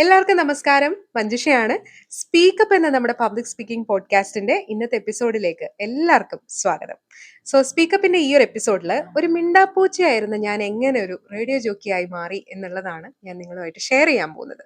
എല്ലാവർക്കും നമസ്കാരം. മഞ്ജുഷയാണ്. സ്പീക്കപ്പ് എന്ന നമ്മുടെ പബ്ലിക് സ്പീക്കിംഗ് പോഡ്കാസ്റ്റിന്റെ ഇന്നത്തെ എപ്പിസോഡിലേക്ക് എല്ലാവർക്കും സ്വാഗതം. സ്പീക്കപ്പിന്റെ ഈ ഒരു എപ്പിസോഡിൽ ഒരു മിണ്ടാപ്പൂച്ചയായിരുന്ന ഞാൻ എങ്ങനെ ഒരു റേഡിയോ ജോക്കിയായി മാറി എന്നുള്ളതാണ് ഞാൻ നിങ്ങളുമായിട്ട് ഷെയർ ചെയ്യാൻ പോകുന്നത്.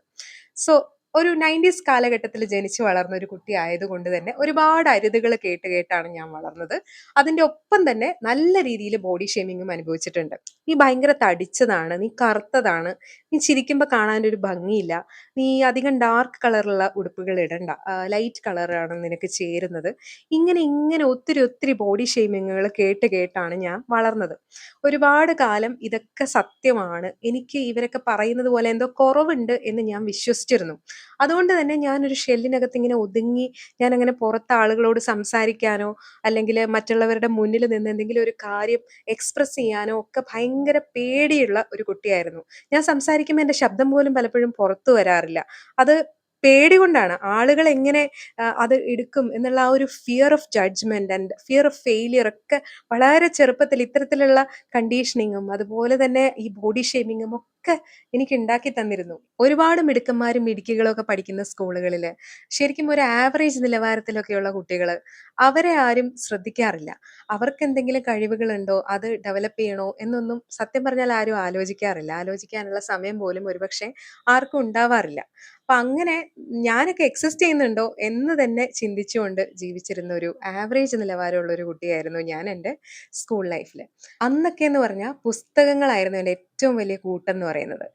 സോ ഒരു 90s കാലഘട്ടത്തിൽ ജനിച്ചു വളർന്ന ഒരു കുട്ടി ആയതുകൊണ്ട് തന്നെ ഒരുപാട് അരുതുകൾ കേട്ട് കേട്ടാണ് ഞാൻ വളർന്നത്. അതിന്റെ ഒപ്പം തന്നെ നല്ല രീതിയിൽ ബോഡി ഷേമിങ്ങും അനുഭവിച്ചിട്ടുണ്ട്. നീ ഭയങ്കര തടിച്ചതാണ്, നീ കറുത്തതാണ്, നീ ചിരിക്കുമ്പോൾ കാണാൻ ഒരു ഭംഗിയില്ല, നീ അധികം ഡാർക്ക് കളറുള്ള ഉടുപ്പുകൾ ഇടണ്ട, ലൈറ്റ് കളറാണ് നിനക്ക് ചേരുന്നത്. ഇങ്ങനെ ഇങ്ങനെ ഒത്തിരി ഒത്തിരി ബോഡി ഷെയ്മിങ്ങുകൾ കേട്ട് കേട്ടാണ് ഞാൻ വളർന്നത്. ഒരുപാട് കാലം ഇതൊക്കെ സത്യമാണ്, എനിക്ക് ഇവരൊക്കെ പറയുന്നത് പോലെ എന്തോ കുറവുണ്ട് എന്ന് ഞാൻ വിശ്വസിച്ചിരുന്നു. അതുകൊണ്ട് തന്നെ ഞാനൊരു ഷെല്ലിനകത്ത് ഇങ്ങനെ ഒതുങ്ങി, ഞാൻ അങ്ങനെ പുറത്ത് ആളുകളോട് സംസാരിക്കാനോ അല്ലെങ്കിൽ മറ്റുള്ളവരുടെ മുന്നിൽ നിന്ന് എന്തെങ്കിലും ഒരു കാര്യം എക്സ്പ്രസ് ചെയ്യാനോ ഒക്കെ ഭയങ്കര പേടിയുള്ള ഒരു കുട്ടിയായിരുന്നു. ഞാൻ സംസാരിക്കുമ്പോൾ എൻ്റെ ശബ്ദം പോലും പലപ്പോഴും പുറത്തു വരാറില്ല. അത് പേടി കൊണ്ടാണ്. ആളുകൾ എങ്ങനെ അത് എടുക്കും എന്നുള്ള ആ ഒരു fear of judgement and fear of failure ഒക്കെ വളരെ ചെറുപ്പത്തിൽ ഇത്തരത്തിലുള്ള കണ്ടീഷനിങ്ങും അതുപോലെ തന്നെ ഈ ബോഡി ഷേമിങ്ങും ഒക്കെ എനിക്ക് ഉണ്ടാക്കി തന്നിരുന്നു. ഒരുപാട് മിടുക്കന്മാരും മിടുക്കികളും ഒക്കെ പഠിക്കുന്ന സ്കൂളുകളിൽ ശരിക്കും ഒരു ആവറേജ് നിലവാരത്തിലൊക്കെയുള്ള കുട്ടികൾ, അവരെ ആരും ശ്രദ്ധിക്കാറില്ല. അവർക്ക് എന്തെങ്കിലും കഴിവുകളുണ്ടോ, അത് ഡെവലപ്പ് ചെയ്യണോ എന്നൊന്നും സത്യം പറഞ്ഞാൽ ആരും ആലോചിക്കാറില്ല. ആലോചിക്കാനുള്ള സമയം പോലും ഒരുപക്ഷെ ആർക്കും ഉണ്ടാവാറില്ല. അപ്പൊ അങ്ങനെ ഞാനൊക്കെ എക്സിസ്റ്റ് ചെയ്യുന്നുണ്ടോ എന്ന് തന്നെ ചിന്തിച്ചുകൊണ്ട് ജീവിച്ചിരുന്ന ഒരു ആവറേജ് നിലവാരമുള്ള ഒരു കുട്ടിയായിരുന്നു ഞാൻ എൻ്റെ സ്കൂൾ ലൈഫിൽ. അന്നൊക്കെ എന്ന് പറഞ്ഞാൽ പുസ്തകങ്ങളായിരുന്നു എൻ്റെ ഏറ്റവും വലിയ കൂട്ടെന്ന് പറയുന്നത്.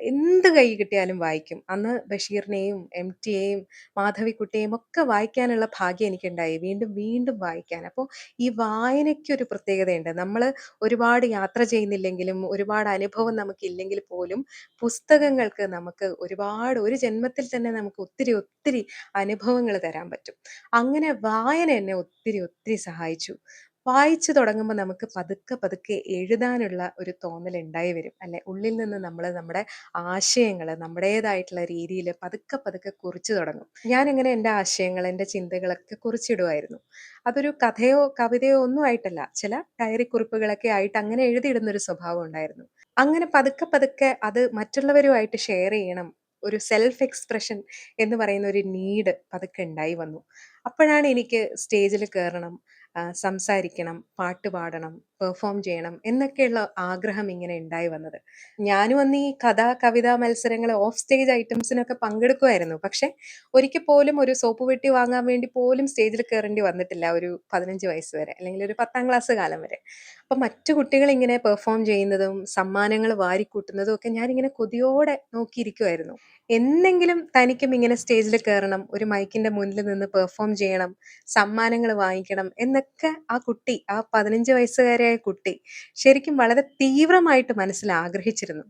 എന്ത് കൈ കിട്ടിയാലും വായിക്കും. അന്ന് ബഷീറിനെയും MTയെയും മാധവിക്കുട്ടിയെയും ഒക്കെ വായിക്കാനുള്ള ഭാഗ്യം എനിക്കുണ്ടായി. വീണ്ടും വീണ്ടും വായിക്കാൻ. അപ്പോൾ ഈ വായനയ്ക്കൊരു പ്രത്യേകതയുണ്ട്. നമ്മൾ ഒരുപാട് യാത്ര ചെയ്യുന്നില്ലെങ്കിലും ഒരുപാട് അനുഭവം നമുക്കില്ലെങ്കിൽ പോലും പുസ്തകങ്ങൾക്ക് നമുക്ക് ഒരുപാട് ഒരു ജന്മത്തിൽ തന്നെ നമുക്ക് ഒത്തിരി ഒത്തിരി അനുഭവങ്ങൾ തരാൻ പറ്റും. അങ്ങനെ വായന എന്നെ ഒത്തിരി ഒത്തിരി സഹായിച്ചു. വായിച്ചു തുടങ്ങുമ്പോൾ നമുക്ക് പതുക്കെ പതുക്കെ എഴുതാനുള്ള ഒരു തോന്നൽ ഉണ്ടായി വരും അല്ലെ. ഉള്ളിൽ നിന്ന് നമ്മൾ നമ്മുടെ ആശയങ്ങൾ നമ്മുടേതായിട്ടുള്ള രീതിയിൽ പതുക്കെ പതുക്കെ കുറിച്ചു തുടങ്ങും. ഞാനിങ്ങനെ എൻ്റെ ആശയങ്ങൾ, എൻ്റെ ചിന്തകളൊക്കെ കുറിച്ചിടുമായിരുന്നു. അതൊരു കഥയോ കവിതയോ ഒന്നും ആയിട്ടല്ല, ചില ഡയറി കുറിപ്പുകളൊക്കെ ആയിട്ട് അങ്ങനെ എഴുതിയിടുന്ന ഒരു സ്വഭാവം ഉണ്ടായിരുന്നു. അങ്ങനെ പതുക്കെ പതുക്കെ അത് മറ്റുള്ളവരുമായിട്ട് ഷെയർ ചെയ്യണം, ഒരു സെൽഫ് എക്സ്പ്രഷൻ എന്ന് പറയുന്ന ഒരു നീഡ് പതുക്കെ ഉണ്ടായി വന്നു. അപ്പോഴാണ് എനിക്ക് സ്റ്റേജിൽ കയറണം, സംസാരിക്കണം, പാട്ട് പാടണം, പെർഫോം ചെയ്യണം എന്നൊക്കെയുള്ള ആഗ്രഹം ഇങ്ങനെ ഉണ്ടായി വന്നത്. ഞാനും അന്ന് ഈ കഥ, കവിതാ മത്സരങ്ങൾ, ഓഫ് സ്റ്റേജ് ഐറ്റംസിനൊക്കെ പങ്കെടുക്കുമായിരുന്നു. പക്ഷെ ഒരിക്കൽ പോലും ഒരു സോപ്പ് പെട്ടി വാങ്ങാൻ വേണ്ടി പോലും സ്റ്റേജിൽ കയറേണ്ടി വന്നിട്ടില്ല ഒരു 15 വയസ്സ് വരെ അല്ലെങ്കിൽ ഒരു 10ാം ക്ലാസ് കാലം വരെ. അപ്പം മറ്റു കുട്ടികൾ ഇങ്ങനെ പെർഫോം ചെയ്യുന്നതും സമ്മാനങ്ങൾ വാരിക്കൂട്ടുന്നതും ഒക്കെ ഞാനിങ്ങനെ കൊതിയോടെ നോക്കിയിരിക്കുമായിരുന്നു. എന്നെങ്കിലും തനിക്കും ഇങ്ങനെ സ്റ്റേജിൽ കയറണം, ഒരു മൈക്കിന്റെ മുന്നിൽ നിന്ന് പെർഫോം ചെയ്യണം, സമ്മാനങ്ങൾ വാങ്ങിക്കണം എന്നൊക്കെ ആ കുട്ടി, ആ 15 വയസ്സുകാരിയായ കുട്ടി ശരിക്കും വളരെ തീവ്രമായിട്ട് മനസ്സിൽ ആഗ്രഹിച്ചിരുന്നു.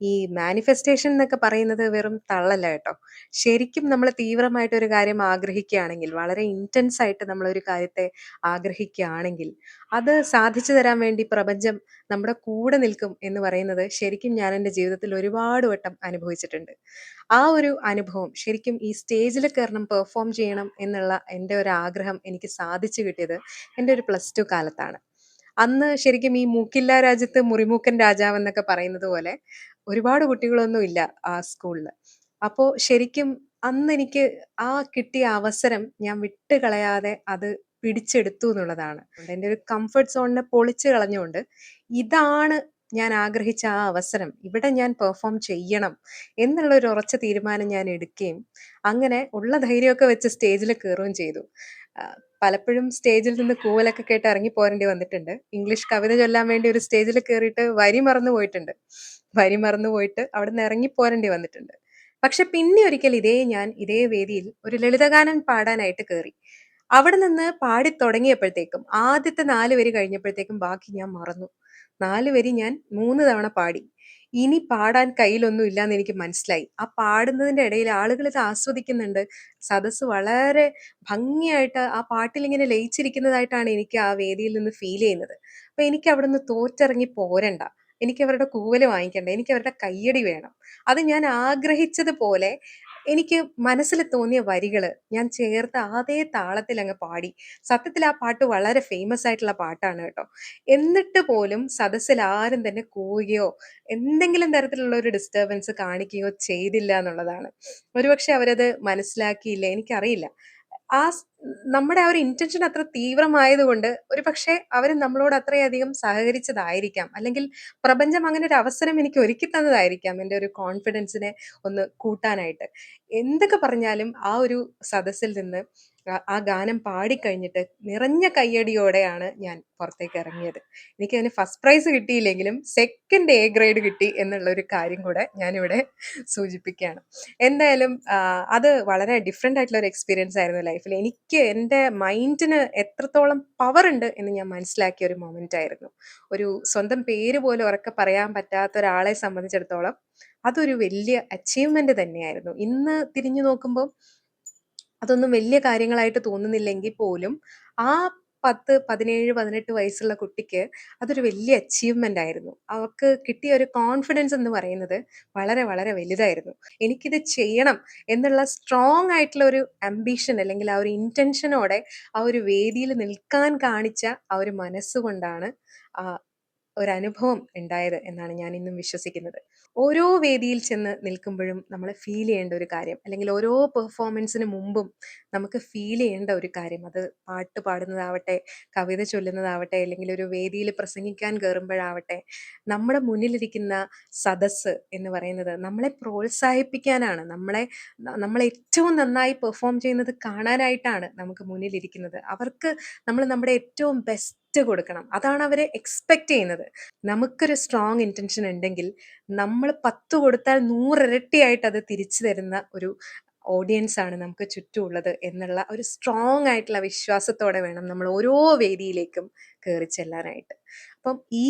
ഈ മാനിഫെസ്റ്റേഷൻ എന്നൊക്കെ പറയുന്നത് വെറും തള്ളല്ല കേട്ടോ. ശരിക്കും നമ്മൾ തീവ്രമായിട്ട് ഒരു കാര്യം ആഗ്രഹിക്കുകയാണെങ്കിൽ, വളരെ ഇന്റൻസ് ആയിട്ട് നമ്മൾ ഒരു കാര്യത്തെ ആഗ്രഹിക്കുകയാണെങ്കിൽ, അത് സാധിച്ചു തരാൻ വേണ്ടി പ്രപഞ്ചം നമ്മുടെ കൂടെ നിൽക്കും എന്ന് പറയുന്നത് ശരിക്കും ഞാൻ എൻ്റെ ജീവിതത്തിൽ ഒരുപാട് വട്ടം അനുഭവിച്ചിട്ടുണ്ട്. ആ ഒരു അനുഭവം ശരിക്കും ഈ സ്റ്റേജിൽ കയറണം, പെർഫോം ചെയ്യണം എന്നുള്ള എൻ്റെ ഒരു ആഗ്രഹം എനിക്ക് സാധിച്ചു കിട്ടിയത് എൻ്റെ ഒരു +2 കാലത്താണ്. അന്ന് ശരിക്കും ഈ മൂക്കില്ലാ രാജ്യത്ത് മുറിമൂക്കൻ രാജാവ് എന്നൊക്കെ പറയുന്നത് പോലെ ഒരുപാട് കുട്ടികളൊന്നും ഇല്ല ആ സ്കൂളിൽ. അപ്പോൾ ശരിക്കും അന്ന് എനിക്ക് ആ കിട്ടിയ അവസരം ഞാൻ വിട്ട് കളയാതെ അത് പിടിച്ചെടുത്തു എന്നുള്ളതാണ്. എൻ്റെ ഒരു കംഫർട്ട് സോണിനെ പൊളിച്ചു കളഞ്ഞുകൊണ്ട് ഇതാണ് ഞാൻ ആഗ്രഹിച്ച ആ അവസരം, ഇവിടെ ഞാൻ പെർഫോം ചെയ്യണം എന്നുള്ള ഒരു ഉറച്ച തീരുമാനം ഞാൻ എടുക്കുകയും അങ്ങനെ ഉള്ള ധൈര്യമൊക്കെ വെച്ച് സ്റ്റേജിൽ കയറുകയും ചെയ്തു. പലപ്പോഴും സ്റ്റേജിൽ നിന്ന് കൂവലൊക്കെ കേട്ട് ഇറങ്ങി പോരേണ്ടി വന്നിട്ടുണ്ട്. ഇംഗ്ലീഷ് കവിത ചൊല്ലാൻ വേണ്ടി ഒരു സ്റ്റേജിൽ കയറിയിട്ട് വരി മറന്നു പോയിട്ടുണ്ട്. വരി മറന്നു പോയിട്ട് അവിടെ നിന്ന് ഇറങ്ങി പോരേണ്ടി വന്നിട്ടുണ്ട്. പക്ഷെ പിന്നെ ഒരിക്കൽ ഇതേ വേദിയിൽ ഒരു ലളിതഗാനം പാടാനായിട്ട് കയറി. അവിടെ നിന്ന് പാടി തുടങ്ങിയപ്പോഴത്തേക്കും ആദ്യത്തെ 4 വരി കഴിഞ്ഞപ്പോഴത്തേക്കും ബാക്കി ഞാൻ മറന്നു. 4 വരി ഞാൻ 3 തവണ പാടി. ഇനി പാടാൻ കയ്യിലൊന്നും ഇല്ലാന്ന് എനിക്ക് മനസ്സിലായി. ആ പാടുന്നതിന്റെ ഇടയിൽ ആളുകൾ ഇത് ആസ്വദിക്കുന്നുണ്ട്. സദസ്സ് വളരെ ഭംഗിയായിട്ട് ആ പാട്ടിൽ ഇങ്ങനെ ലയിച്ചിരിക്കുന്നതായിട്ടാണ് എനിക്ക് ആ വേദിയിൽ നിന്ന് ഫീൽ ചെയ്യുന്നത്. അപ്പൊ എനിക്ക് അവിടുന്ന് തോറ്റിറങ്ങി പോരണ്ട. എനിക്ക് അവരുടെ കൂവല് വാങ്ങിക്കണ്ട. എനിക്ക് അവരുടെ കയ്യടി വേണം. അത് ഞാൻ ആഗ്രഹിച്ചതുപോലെ എനിക്ക് മനസ്സിൽ തോന്നിയ വരികള് ഞാൻ ചേർത്ത് അതേ താളത്തിൽ അങ്ങ് പാടി. സത്യത്തിൽ ആ പാട്ട് വളരെ ഫേമസ് ആയിട്ടുള്ള പാട്ടാണ് കേട്ടോ. എന്നിട്ട് പോലും സദസ്സിൽ ആരും തന്നെ കൂവുകയോ എന്തെങ്കിലും തരത്തിലുള്ള ഒരു ഡിസ്റ്റർബൻസ് കാണിക്കുകയോ ചെയ്തില്ല എന്നുള്ളതാണ്. ഒരുപക്ഷെ അവരത് മനസ്സിലാക്കിയില്ല, എനിക്കറിയില്ല. ആ സ് നമ്മുടെ ആ ഒരു ഇന്റൻഷൻ അത്ര തീവ്രമായതുകൊണ്ട് ഒരുപക്ഷെ അവര് നമ്മളോട് അത്രയധികം സഹകരിച്ചതായിരിക്കാം. അല്ലെങ്കിൽ പ്രപഞ്ചം അങ്ങനെ ഒരു അവസരം എനിക്ക് ഒരുക്കി തന്നതായിരിക്കാം എൻ്റെ ഒരു കോൺഫിഡൻസിനെ ഒന്ന് കൂട്ടാനായിട്ട്. എന്തൊക്കെ പറഞ്ഞാലും ആ ഒരു സദസ്സിൽ നിന്ന് ആ ഗാനം പാടിക്കഴിഞ്ഞിട്ട് നിറഞ്ഞ കയ്യടിയോടെയാണ് ഞാൻ പുറത്തേക്ക് ഇറങ്ങിയത്. എനിക്കതിന് ഫസ്റ്റ് പ്രൈസ് കിട്ടിയില്ലെങ്കിലും സെക്കൻഡ് എ ഗ്രേഡ് കിട്ടി എന്നുള്ള ഒരു കാര്യം കൂടെ ഞാനിവിടെ സൂചിപ്പിക്കുകയാണ്. എന്തായാലും അത് വളരെ ഡിഫറെന്റ് ആയിട്ടുള്ള ഒരു എക്സ്പീരിയൻസ് ആയിരുന്നു ലൈഫിൽ. എനിക്ക് എൻ്റെ മൈൻഡിന് എത്രത്തോളം പവർ ഉണ്ട് എന്ന് ഞാൻ മനസ്സിലാക്കിയ ഒരു മൊമെന്റ് ആയിരുന്നു. ഒരു സ്വന്തം പേര് പോലും ഉറക്കെ പറയാൻ പറ്റാത്ത ഒരാളെ സംബന്ധിച്ചിടത്തോളം അതൊരു വലിയ അച്ചീവ്മെന്റ് തന്നെയായിരുന്നു. ഇന്ന് തിരിഞ്ഞു നോക്കുമ്പോൾ അതൊന്നും വലിയ കാര്യങ്ങളായിട്ട് തോന്നുന്നില്ലെങ്കിൽ പോലും ആ 10, 17, 18 വയസ്സുള്ള കുട്ടിക്ക് അതൊരു വലിയ അച്ചീവ്മെന്റ് ആയിരുന്നു. അവൾക്ക് കിട്ടിയ ഒരു കോൺഫിഡൻസ് എന്ന് പറയുന്നത് വളരെ വളരെ വലുതായിരുന്നു. എനിക്കിത് ചെയ്യണം എന്നുള്ള സ്ട്രോങ് ആയിട്ടുള്ള ഒരു അംബിഷൻ അല്ലെങ്കിൽ ആ ഒരു ഇന്റൻഷനോടെ ആ ഒരു വേദിയിൽ നിൽക്കാൻ കാണിച്ച ആ ഒരു മനസ്സുകൊണ്ടാണ് ആ ഒരനുഭവം ഉണ്ടായത് എന്നാണ് ഞാൻ ഇന്നും വിശ്വസിക്കുന്നത്. ഓരോ വേദിയിൽ ചെന്ന് നിൽക്കുമ്പോഴും നമ്മൾ ഫീൽ ചെയ്യേണ്ട ഒരു കാര്യം, അല്ലെങ്കിൽ ഓരോ പെർഫോമൻസിന് മുമ്പും നമുക്ക് ഫീൽ ചെയ്യേണ്ട ഒരു കാര്യം, അത് പാട്ട് പാടുന്നതാവട്ടെ, കവിത ചൊല്ലുന്നതാവട്ടെ, അല്ലെങ്കിൽ ഒരു വേദിയിൽ പ്രസംഗിക്കാൻ കയറുമ്പോഴാവട്ടെ, നമ്മുടെ മുന്നിലിരിക്കുന്ന സദസ്സ് എന്ന് പറയുന്നത് നമ്മളെ പ്രോത്സാഹിപ്പിക്കാനാണ്. നമ്മൾ ഏറ്റവും നന്നായി പെർഫോം ചെയ്യുന്നത് കാണാനായിട്ടാണ് നമുക്ക് മുന്നിലിരിക്കുന്നത്. അവർക്ക് നമ്മൾ നമ്മുടെ ഏറ്റവും ബെസ്റ്റ് കൊടുക്കണം. അതാണ് അവര് എക്സ്പെക്ട് ചെയ്യുന്നത്. നമുക്കൊരു സ്ട്രോങ് ഇന്റൻഷൻ ഉണ്ടെങ്കിൽ നമ്മൾ 10 കൊടുത്താൽ 100 ഇരട്ടിയായിട്ട് അത് തിരിച്ചു തരുന്ന ഒരു ഓഡിയൻസ് ആണ് നമുക്ക് ചുറ്റുമുള്ളത് എന്നുള്ള ഒരു സ്ട്രോങ് ആയിട്ടുള്ള വിശ്വാസത്തോടെ വേണം നമ്മൾ ഓരോ വേദിയിലേക്കും കയറി ചെല്ലാനായിട്ട്. അപ്പം ഈ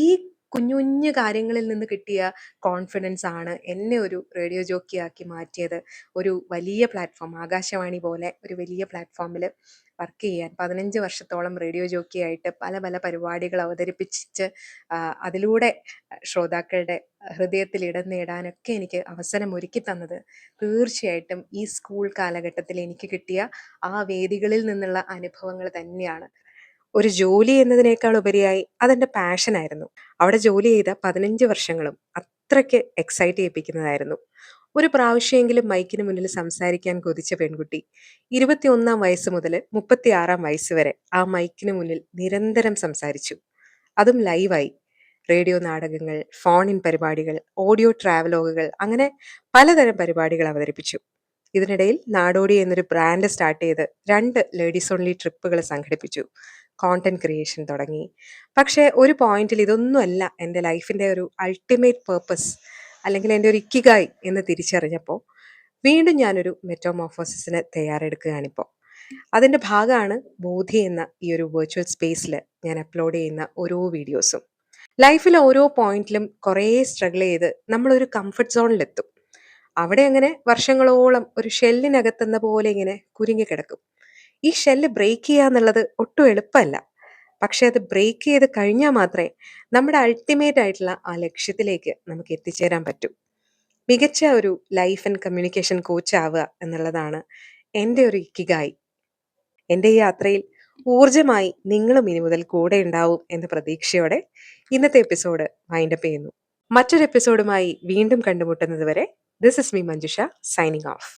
കുഞ്ഞു കുഞ്ഞു കാര്യങ്ങളിൽ നിന്ന് കിട്ടിയ കോൺഫിഡൻസ് ആണ് എന്നെ ഒരു റേഡിയോ ജോക്കി ആക്കി മാറ്റിയത്. ഒരു വലിയ പ്ലാറ്റ്ഫോം, ആകാശവാണി പോലെ ഒരു വലിയ പ്ലാറ്റ്ഫോമിൽ വർക്ക് ചെയ്യാൻ 15 വർഷത്തോളം റേഡിയോ ജോക്കി ആയിട്ട് പല പല പരിപാടികൾ അവതരിപ്പിച്ച് അതിലൂടെ ശ്രോതാക്കളുടെ ഹൃദയത്തിൽ ഇടം നേടാനൊക്കെ എനിക്ക് അവസരം ഒരുക്കി തന്നത് തീർച്ചയായിട്ടും ഈ സ്കൂൾ കാലഘട്ടത്തിൽ എനിക്ക് കിട്ടിയ ആ വേദികളിൽ നിന്നുള്ള അനുഭവങ്ങൾ തന്നെയാണ്. ഒരു ജോലി എന്നതിനേക്കാൾ ഉപരിയായി അതെന്റെ പാഷനായിരുന്നു. അവിടെ ജോലി ചെയ്ത 15 വർഷങ്ങളും അത്രയ്ക്ക് എക്സൈറ്റ് ചെയ്യിപ്പിക്കുന്നതായിരുന്നു. ഒരു പ്രാവശ്യമെങ്കിലും മൈക്കിന് മുന്നിൽ സംസാരിക്കാൻ കൊതിച്ച പെൺകുട്ടി 21 വയസ്സ് മുതൽ 36 വയസ്സ് വരെ ആ മൈക്കിന് മുന്നിൽ നിരന്തരം സംസാരിച്ചു. അതും ലൈവായി. റേഡിയോ നാടകങ്ങൾ, ഫോൺ ഇൻ പരിപാടികൾ, ഓഡിയോ ട്രാവലോഗുകൾ, അങ്ങനെ പലതരം പരിപാടികൾ അവതരിപ്പിച്ചു. ഇതിനിടയിൽ നാടോടി എന്നൊരു ബ്രാൻഡ് സ്റ്റാർട്ട് ചെയ്ത് 2 ലേഡീസ് ഓൺലി ട്രിപ്പുകൾ സംഘടിപ്പിച്ചു. കോണ്ടന്റ് ക്രിയേഷൻ തുടങ്ങി. പക്ഷേ ഒരു പോയിന്റിൽ ഇതൊന്നുമല്ല എൻ്റെ ലൈഫിൻ്റെ ഒരു അൾട്ടിമേറ്റ് പേർപ്പസ്, അല്ലെങ്കിൽ എൻ്റെ ഒരു ഇക്കിഗായ് എന്ന് തിരിച്ചറിഞ്ഞപ്പോൾ വീണ്ടും ഞാനൊരു മെറ്റോമോർഫോസിസിന് തയ്യാറെടുക്കുകയാണിപ്പോൾ. അതിൻ്റെ ഭാഗമാണ് ബോധി എന്ന ഈ ഒരു വെർച്വൽ സ്പേസിൽ ഞാൻ അപ്ലോഡ് ചെയ്യുന്ന ഓരോ വീഡിയോസും. ലൈഫിൽ ഓരോ പോയിന്റിലും കുറേ സ്ട്രഗിൾ ചെയ്ത് നമ്മളൊരു കംഫർട്ട് സോണിലെത്തും. അവിടെ അങ്ങനെ വർഷങ്ങളോളം ഒരു ഷെല്ലിനകത്തെന്ന പോലെ ഇങ്ങനെ കുരുങ്ങി കിടക്കും. ഈ ഷെല്ല് ബ്രേക്ക് ചെയ്യുക എന്നുള്ളത് ഒട്ടും എളുപ്പമല്ല. പക്ഷെ അത് ബ്രേക്ക് ചെയ്ത് കഴിഞ്ഞാൽ മാത്രമേ നമ്മുടെ അൾട്ടിമേറ്റ് ആയിട്ടുള്ള ആ ലക്ഷ്യത്തിലേക്ക് നമുക്ക് എത്തിച്ചേരാൻ പറ്റും. മികച്ച ഒരു ലൈഫ് ആൻഡ് കമ്മ്യൂണിക്കേഷൻ കോച്ച് ആവുക എന്നുള്ളതാണ് എൻ്റെ ഒരു ഇക്കിഗായി. എൻ്റെ ഈ യാത്രയിൽ ഊർജമായി നിങ്ങളും ഇനി മുതൽ കൂടെ ഉണ്ടാവും എന്ന പ്രതീക്ഷയോടെ ഇന്നത്തെ എപ്പിസോഡ് വൈൻഡപ്പ് ചെയ്യുന്നു. മറ്റൊരു എപ്പിസോഡുമായി വീണ്ടും കണ്ടുമുട്ടുന്നത് വരെ this is me Manjusha, signing off.